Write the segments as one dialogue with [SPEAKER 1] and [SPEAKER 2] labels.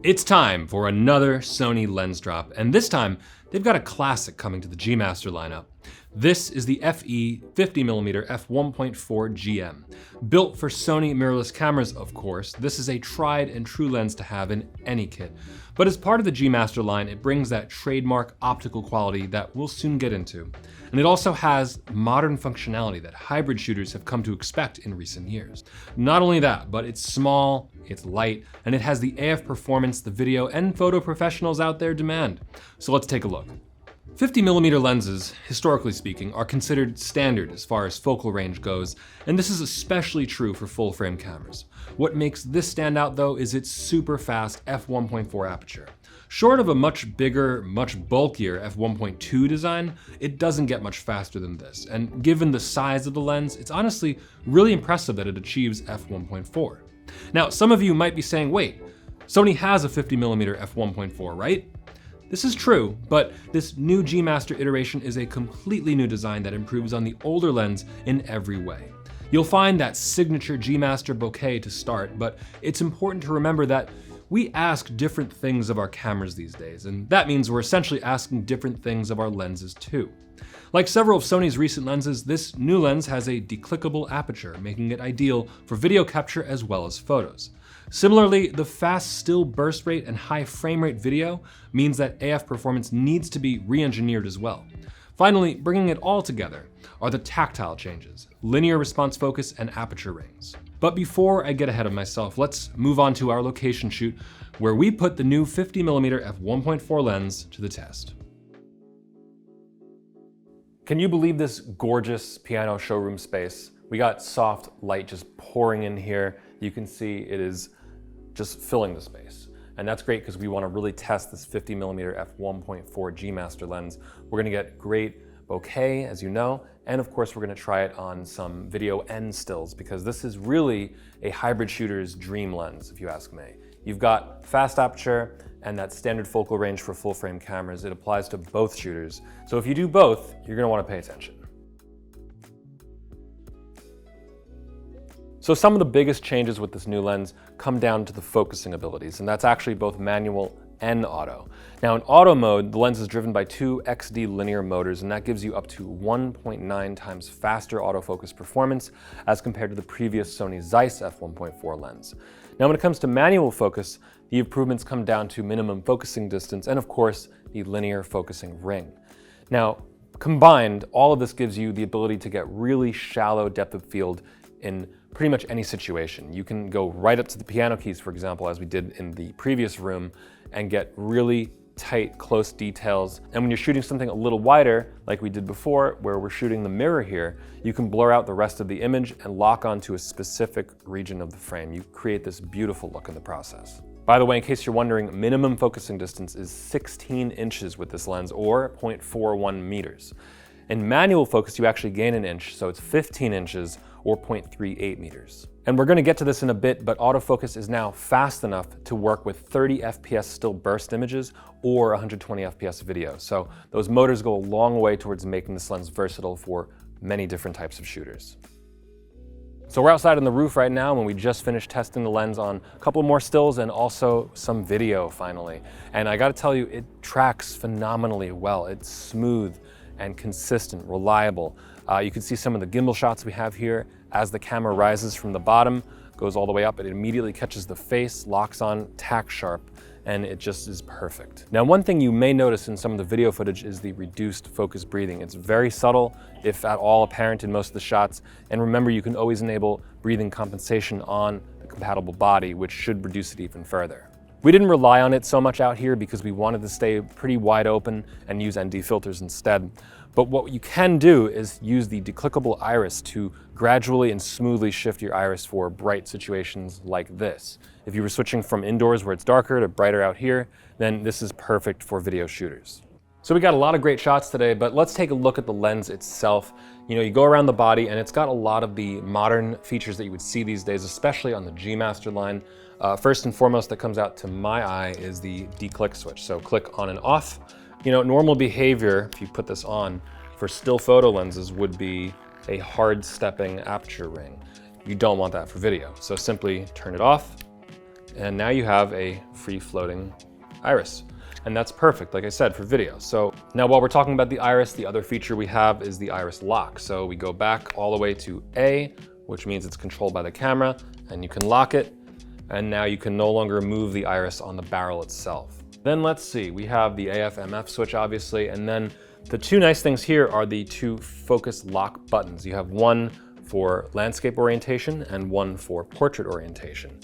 [SPEAKER 1] It's time for another Sony lens drop, and this time they've got a classic coming to the G Master lineup. This is the FE 50mm f1.4 GM. Built for Sony mirrorless cameras, of course, this is a tried and true lens to have in any kit. But as part of the G Master line, it brings that trademark optical quality that we'll soon get into. And it also has modern functionality that hybrid shooters have come to expect in recent years. Not only that, but it's small, it's light, and it has the AF performance the video and photo professionals out there demand. So let's take a look. 50mm lenses, historically speaking, are considered standard as far as focal range goes, and this is especially true for full-frame cameras. What makes this stand out though is its super fast f1.4 aperture. Short of a much bigger, much bulkier f1.2 design, it doesn't get much faster than this, and given the size of the lens, it's honestly really impressive that it achieves f1.4. Now, some of you might be saying, wait, Sony has a 50mm f1.4, right? This is true, but this new G Master iteration is a completely new design that improves on the older lens in every way. You'll find that signature G Master bokeh to start, but it's important to remember that we ask different things of our cameras these days, and that means we're essentially asking different things of our lenses too. Like several of Sony's recent lenses, this new lens has a de-clickable aperture, making it ideal for video capture as well as photos. Similarly, the fast still burst rate and high frame rate video means that AF performance needs to be re-engineered as well. Finally, bringing it all together are the tactile changes, linear response focus, and aperture rings. But before I get ahead of myself, let's move on to our location shoot where we put the new 50mm f1.4 lens to the test. Can you believe this gorgeous piano showroom space? We got soft light just pouring in here. You can see it is just filling the space. And that's great because we want to really test this 50mm f1.4 G Master lens. We're going to get great bokeh, as you know, and of course we're going to try it on some video and stills because this is really a hybrid shooter's dream lens, if you ask me. You've got fast aperture and that standard focal range for full frame cameras. It applies to both shooters. So if you do both, you're going to want to pay attention. So some of the biggest changes with this new lens come down to the focusing abilities, and that's actually both manual and auto. Now in auto mode, the lens is driven by two XD linear motors, and that gives you up to 1.9 times faster autofocus performance as compared to the previous Sony Zeiss f1.4 lens. Now when it comes to manual focus, the improvements come down to minimum focusing distance and of course the linear focusing ring. Now combined, all of this gives you the ability to get really shallow depth of field in pretty much any situation. You can go right up to the piano keys, for example, as we did in the previous room, and get really tight, close details. And when you're shooting something a little wider, like we did before, where we're shooting the mirror here, you can blur out the rest of the image and lock onto a specific region of the frame. You create this beautiful look in the process. By the way, in case you're wondering, minimum focusing distance is 16 inches with this lens, or 0.41 meters. In manual focus, you actually gain an inch, so it's 15 inches, or 0.38 meters. And we're going to get to this in a bit, but autofocus is now fast enough to work with 30 FPS still burst images or 120 FPS video. So those motors go a long way towards making this lens versatile for many different types of shooters. So we're outside on the roof right now, and we just finished testing the lens on a couple more stills and also some video finally. And I gotta tell you, it tracks phenomenally well. It's smooth and consistent, reliable. You can see some of the gimbal shots we have here. As the camera rises from the bottom, goes all the way up, it immediately catches the face, locks on, tack sharp, and it just is perfect. Now, one thing you may notice in some of the video footage is the reduced focus breathing. It's very subtle, if at all apparent in most of the shots. And remember, you can always enable breathing compensation on the compatible body, which should reduce it even further. We didn't rely on it so much out here because we wanted to stay pretty wide open and use ND filters instead. But what you can do is use the de-clickable iris to gradually and smoothly shift your iris for bright situations like this. If you were switching from indoors where it's darker to brighter out here, then this is perfect for video shooters. So we got a lot of great shots today, but let's take a look at the lens itself. You know, you go around the body and it's got a lot of the modern features that you would see these days, especially on the G Master line. First and foremost that comes out to my eye is the de-click switch. So click on and off. You know, normal behavior, if you put this on, for still photo lenses would be a hard stepping aperture ring. You don't want that for video. So simply turn it off And now you have a free-floating iris. And that's perfect, like I said, for video. So now while we're talking about the iris, the other feature we have is the iris lock. So we go back all the way to A, which means it's controlled by the camera, and you can lock it. And now you can no longer move the iris on the barrel itself. Then let's see, we have the AF/MF switch, obviously, and then the two nice things here are the two focus lock buttons. You have one for landscape orientation and one for portrait orientation.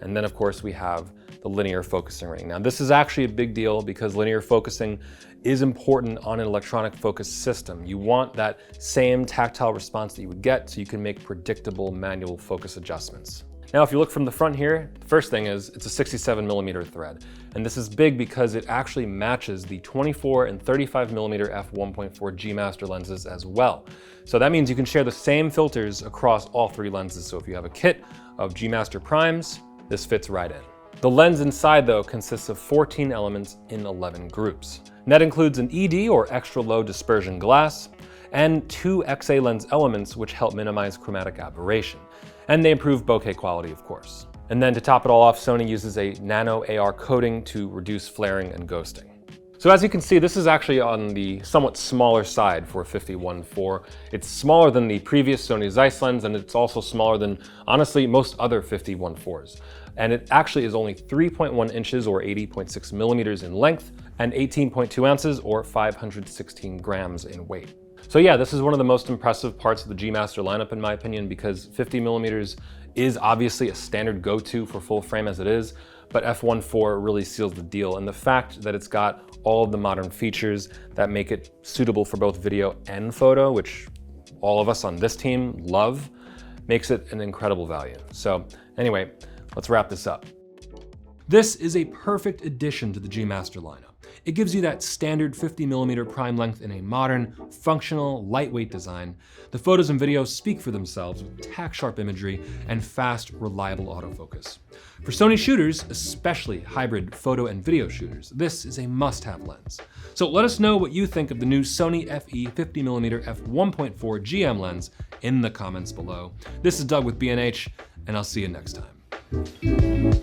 [SPEAKER 1] And then of course we have the linear focusing ring. Now this is actually a big deal because linear focusing is important on an electronic focus system. You want that same tactile response that you would get so you can make predictable manual focus adjustments. Now, if you look from the front here, the first thing is it's a 67mm thread. And this is big because it actually matches the 24 and 35mm f1.4 G Master lenses as well. So that means you can share the same filters across all three lenses. So if you have a kit of G Master primes, this fits right in. The lens inside, though, consists of 14 elements in 11 groups. And that includes an ED, or extra low dispersion glass, and 2 XA lens elements which help minimize chromatic aberration. And they improve bokeh quality, of course. And then to top it all off, Sony uses a nano AR coating to reduce flaring and ghosting. So as you can see, this is actually on the somewhat smaller side for a 50-1.4. It's smaller than the previous Sony Zeiss lens, and it's also smaller than, honestly, most other 50-1.4s. And it actually is only 3.1 inches or 80.6 millimeters in length and 18.2 ounces or 516 grams in weight. So yeah, this is one of the most impressive parts of the G Master lineup in my opinion, because 50mm is obviously a standard go-to for full frame as it is, but f1.4 really seals the deal. And the fact that it's got all of the modern features that make it suitable for both video and photo, which all of us on this team love, makes it an incredible value. So anyway, let's wrap this up. This is a perfect addition to the G Master lineup. It gives you that standard 50mm prime length in a modern, functional, lightweight design. The photos and videos speak for themselves with tack-sharp imagery and fast, reliable autofocus. For Sony shooters, especially hybrid photo and video shooters, this is a must-have lens. So let us know what you think of the new Sony FE 50mm f1.4 GM lens in the comments below. This is Doug with B&H, and I'll see you next time.